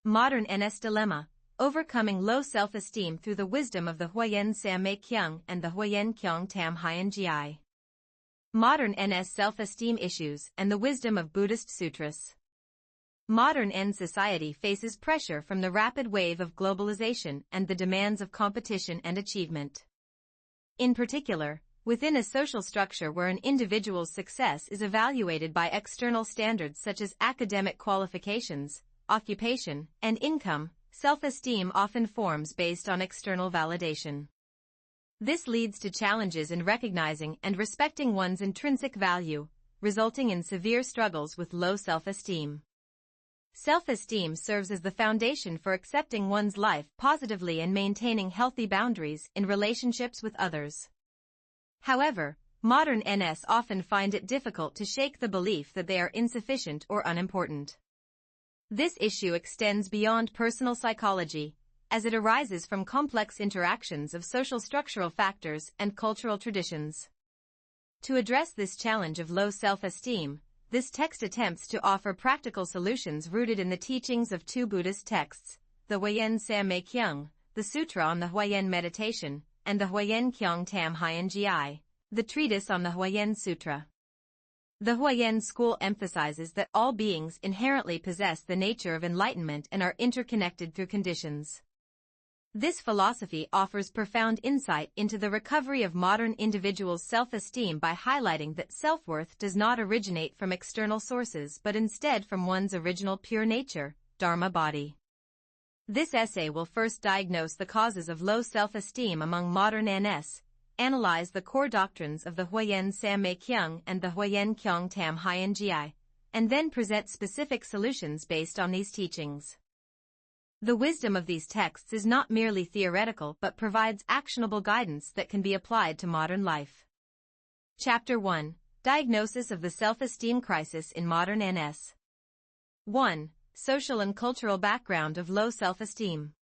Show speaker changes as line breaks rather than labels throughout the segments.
Modern NS Dilemma, Overcoming Low Self-Esteem Through the Wisdom of the Huayan Sammei Kyung and the Huayan Kyung Tam Hyan Gi. Modern NS Self-Esteem Issues and the Wisdom of Buddhist Sutras. Modern N society faces pressure from the rapid wave of globalization and the demands of competition and achievement. In particular, within a social structure where an individual's success is evaluated by external standards such as academic qualifications, occupation, and income, self-esteem often forms based on external validation. This leads to challenges in recognizing and respecting one's intrinsic value, resulting in severe struggles with low self-esteem. Self-esteem serves as the foundation for accepting one's life positively and maintaining healthy boundaries in relationships with others. However, modern NS often find it difficult to shake the belief that they are insufficient or unimportant. This issue extends beyond personal psychology, as it arises from complex interactions of social structural factors and cultural traditions. To address this challenge of low self-esteem, this text attempts to offer practical solutions rooted in the teachings of two Buddhist texts, the Huayan Sammei Kyung, the Sutra on the Huayan Meditation, and the Huayan Kyung Tam Hyan Gi, the treatise on the Huayan Sutra. The Huayan school emphasizes that all beings inherently possess the nature of enlightenment and are interconnected through conditions. This philosophy offers profound insight into the recovery of modern individuals' self-esteem by highlighting that self-worth does not originate from external sources but instead from one's original pure nature, Dharma body. This essay will first diagnose the causes of low self-esteem among modern NS, analyze the core doctrines of the Huayan Sammei Kyung and the Huayan Kyung Tam Hyan Gi, and then present specific solutions based on these teachings. The wisdom of these texts is not merely theoretical but provides actionable guidance that can be applied to modern life. Chapter 1. Diagnosis of the Self-Esteem Crisis in Modern NS. 1. Social and cultural background of low self-esteem.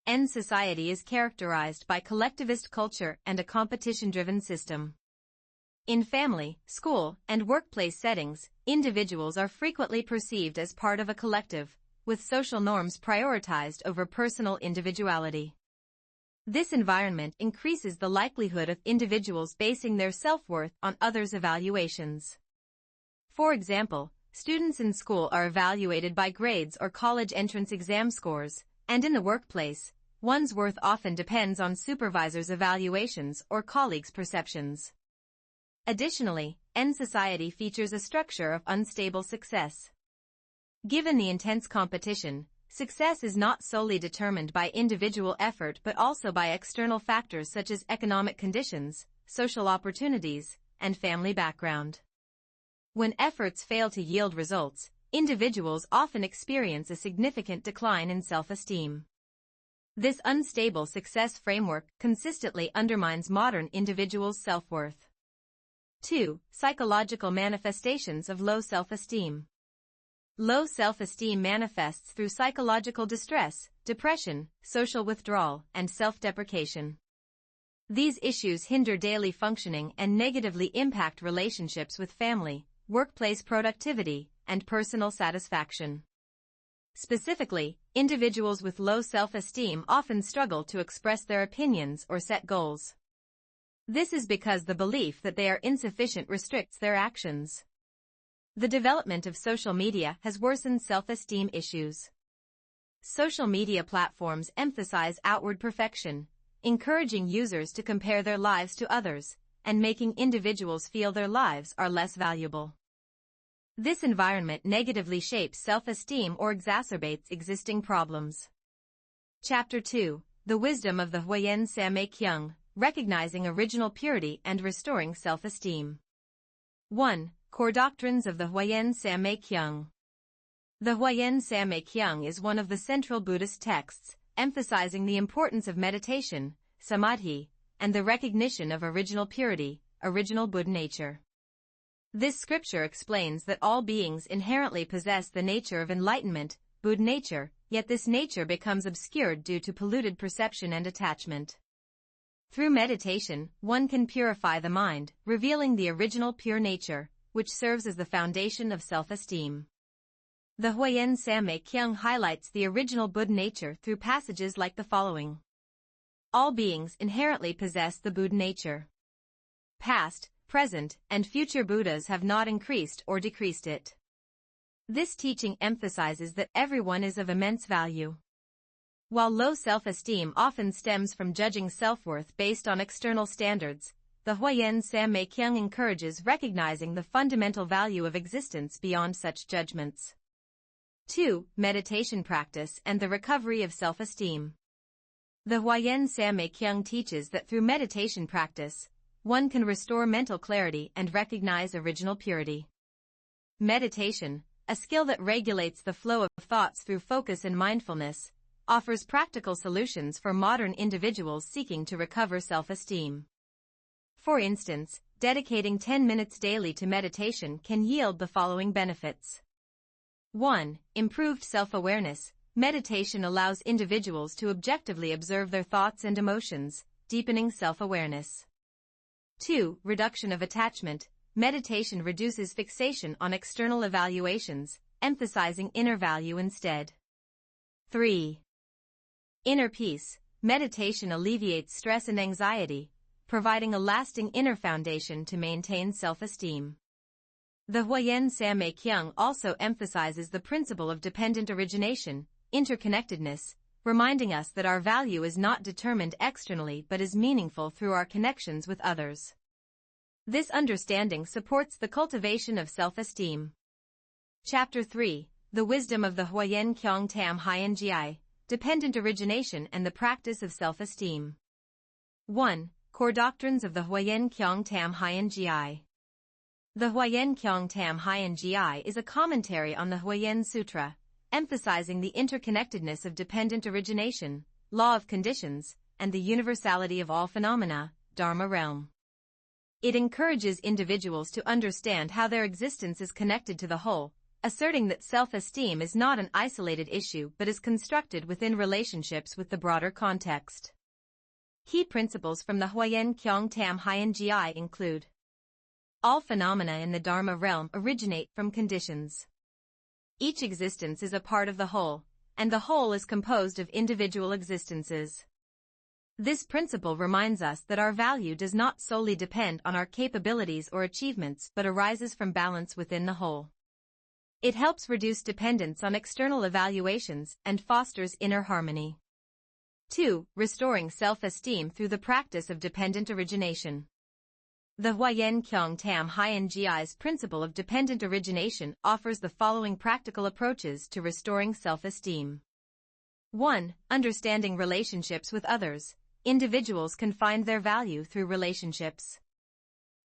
N society is characterized by collectivist culture and a competition-driven system. In family, school, and workplace settings, individuals are frequently perceived as part of a collective, with social norms prioritized over personal individuality. This environment increases the likelihood of individuals basing their self-worth on others' evaluations. For example, students in school are evaluated by grades or college entrance exam scores, and in the workplace, one's worth often depends on supervisors' evaluations or colleagues' perceptions. Additionally, N society features a structure of unstable success. Given the intense competition, success is not solely determined by individual effort but also by external factors such as economic conditions, social opportunities, and family background. When efforts fail to yield results, individuals often experience a significant decline in self-esteem. This unstable success framework consistently undermines modern individuals' self-worth. 2. Psychological manifestations of low self-esteem. Low self-esteem manifests through psychological distress, depression, social withdrawal, and self-deprecation. These issues hinder daily functioning and negatively impact relationships with family, workplace productivity, and personal satisfaction. Specifically, individuals with low self-esteem often struggle to express their opinions or set goals. This is because the belief that they are insufficient restricts their actions. The development of social media has worsened self-esteem issues. Social media platforms emphasize outward perfection, encouraging users to compare their lives to others, and making individuals feel their lives are less valuable. This environment negatively shapes self-esteem or exacerbates existing problems. Chapter 2. The Wisdom of the Huayan Sammei Kyung, Recognizing Original Purity and Restoring Self-Esteem. 1. Core Doctrines of the Huayan Sammei Kyung. The Huayan Sammei Kyung is one of the central Buddhist texts, emphasizing the importance of meditation, samadhi, and the recognition of original purity, original Buddha nature. This scripture explains that all beings inherently possess the nature of enlightenment, Buddha nature, yet this nature becomes obscured due to polluted perception and attachment. Through meditation, one can purify the mind, revealing the original pure nature, which serves as the foundation of self-esteem. The Huayan Sammey Kyung highlights the original Buddha nature through passages like the following. All beings inherently possess the Buddha nature. Past, present, and future Buddhas have not increased or decreased it. This teaching emphasizes that everyone is of immense value. While low self-esteem often stems from judging self-worth based on external standards, the Huayan Sammey Kyung encourages recognizing the fundamental value of existence beyond such judgments. 2. Meditation practice and the recovery of self-esteem. The Huayan Sammey Kyung teaches that through meditation practice, one can restore mental clarity and recognize original purity. Meditation, a skill that regulates the flow of thoughts through focus and mindfulness, offers practical solutions for modern individuals seeking to recover self-esteem. For instance, dedicating 10 minutes daily to meditation can yield the following benefits. 1. Improved self-awareness. Meditation allows individuals to objectively observe their thoughts and emotions, deepening self-awareness. 2. Reduction of attachment. Meditation reduces fixation on external evaluations, emphasizing inner value instead. 3. Inner peace. Meditation alleviates stress and anxiety, providing a lasting inner foundation to maintain self-esteem. The Huayan Sammey Kyung also emphasizes the principle of dependent origination, interconnectedness, reminding us that our value is not determined externally but is meaningful through our connections with others. This understanding supports the cultivation of self-esteem. Chapter 3. The Wisdom of the Huayan Kyung Tam Hien Gi, Dependent Origination and the Practice of Self-Esteem. 1. Core Doctrines of the Huayan Kyung Tam Hien Gi. The Huayan Kyung Tam Hien Gi is a commentary on the Huayan Sutra, emphasizing the interconnectedness of dependent origination, law of conditions, and the universality of all phenomena, Dharma realm. It encourages individuals to understand how their existence is connected to the whole, asserting that self-esteem is not an isolated issue but is constructed within relationships with the broader context. Key principles from the Huayan Kyung Tam Hien Gi include: all phenomena in the Dharma realm originate from conditions. Each existence is a part of the whole, and the whole is composed of individual existences. This principle reminds us that our value does not solely depend on our capabilities or achievements but arises from balance within the whole. It helps reduce dependence on external evaluations and fosters inner harmony. 2. Restoring self-esteem through the practice of dependent origination. The Huayan Kyung Tam Hien Gi's principle of dependent origination offers the following practical approaches to restoring self-esteem. 1. Understanding relationships with others. Individuals can find their value through relationships.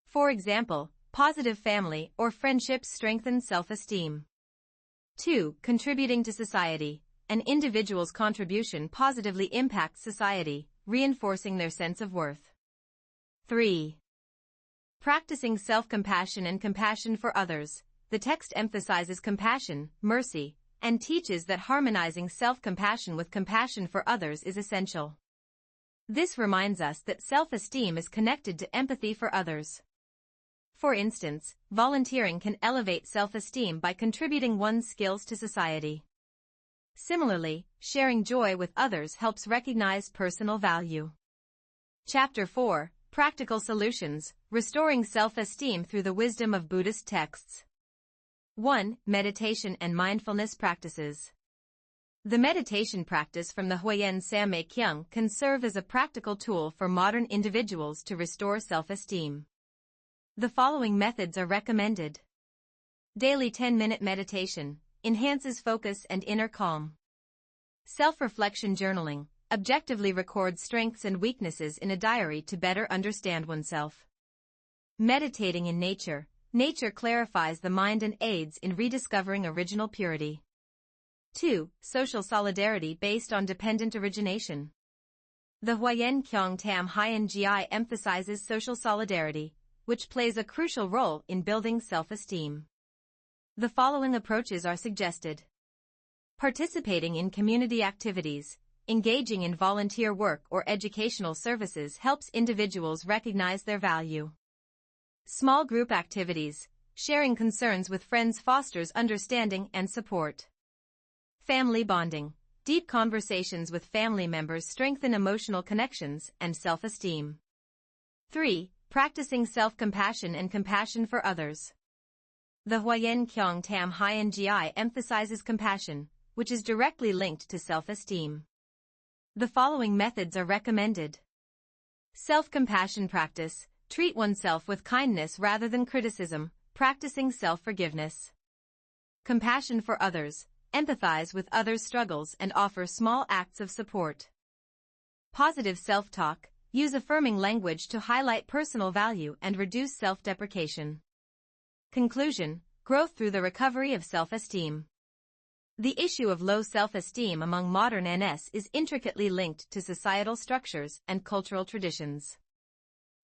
For example, positive family or friendships strengthen self-esteem. 2. Contributing to society. An individual's contribution positively impacts society, reinforcing their sense of worth. 3. Practicing self-compassion and compassion for others. The text emphasizes compassion, mercy, and teaches that harmonizing self-compassion with compassion for others is essential. This reminds us that self-esteem is connected to empathy for others. For instance, volunteering can elevate self-esteem by contributing one's skills to society. Similarly, sharing joy with others helps recognize personal value. Chapter 4. Practical Solutions, Restoring Self-Esteem Through the Wisdom of Buddhist Texts. 1. Meditation and Mindfulness Practices. The meditation practice from the Huayan Sammey Kyung can serve as a practical tool for modern individuals to restore self-esteem. The following methods are recommended. Daily 10-minute meditation enhances focus and inner calm. Self-reflection journaling objectively records strengths and weaknesses in a diary to better understand oneself. Meditating in nature. Nature clarifies the mind and aids in rediscovering original purity. 2. Social solidarity based on dependent origination. The Huayan Kyung Tam Hien Gi emphasizes social solidarity, which plays a crucial role in building self-esteem. The following approaches are suggested. Participating in community activities. Engaging in volunteer work or educational services helps individuals recognize their value. Small group activities. sharing concerns with friends fosters understanding and support. Family bonding. Deep conversations with family members strengthen emotional connections and self-esteem. 3. Practicing self-compassion and compassion for others. The Huayan Kyong Tam Hien Gi emphasizes compassion, which is directly linked to self-esteem. The following methods are recommended. Self-compassion practice. Treat oneself with kindness rather than criticism, practicing self-forgiveness. Compassion for others. Empathize with others' struggles and offer small acts of support. Positive self-talk. Use affirming language to highlight personal value and reduce self-deprecation. Conclusion. Growth through the recovery of self-esteem. The issue of low self-esteem among modern NS is intricately linked to societal structures and cultural traditions.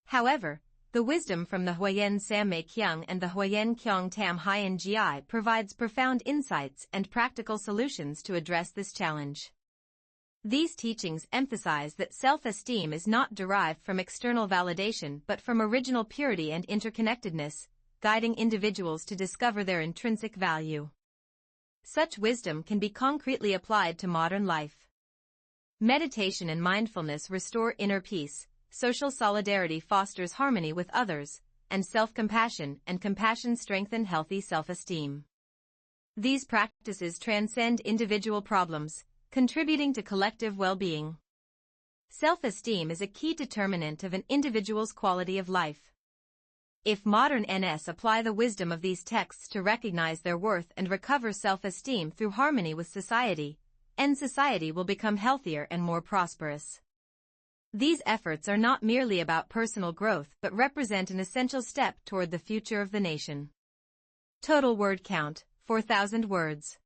However, the wisdom from the Huayan Sammei Kyung and the Huayan Kyung Tam Hien Gi provides profound insights and practical solutions to address this challenge. These teachings emphasize that self-esteem is not derived from external validation but from original purity and interconnectedness, guiding individuals to discover their intrinsic value. Such wisdom can be concretely applied to modern life. Meditation and mindfulness restore inner peace, social solidarity fosters harmony with others, and self-compassion and compassion strengthen healthy self-esteem. These practices transcend individual problems, contributing to collective well-being. Self-esteem is a key determinant of an individual's quality of life. If modern NS apply the wisdom of these texts to recognize their worth and recover self-esteem through harmony with society, society will become healthier and more prosperous. These efforts are not merely about personal growth but represent an essential step toward the future of the nation. Total word count, 4,000 words.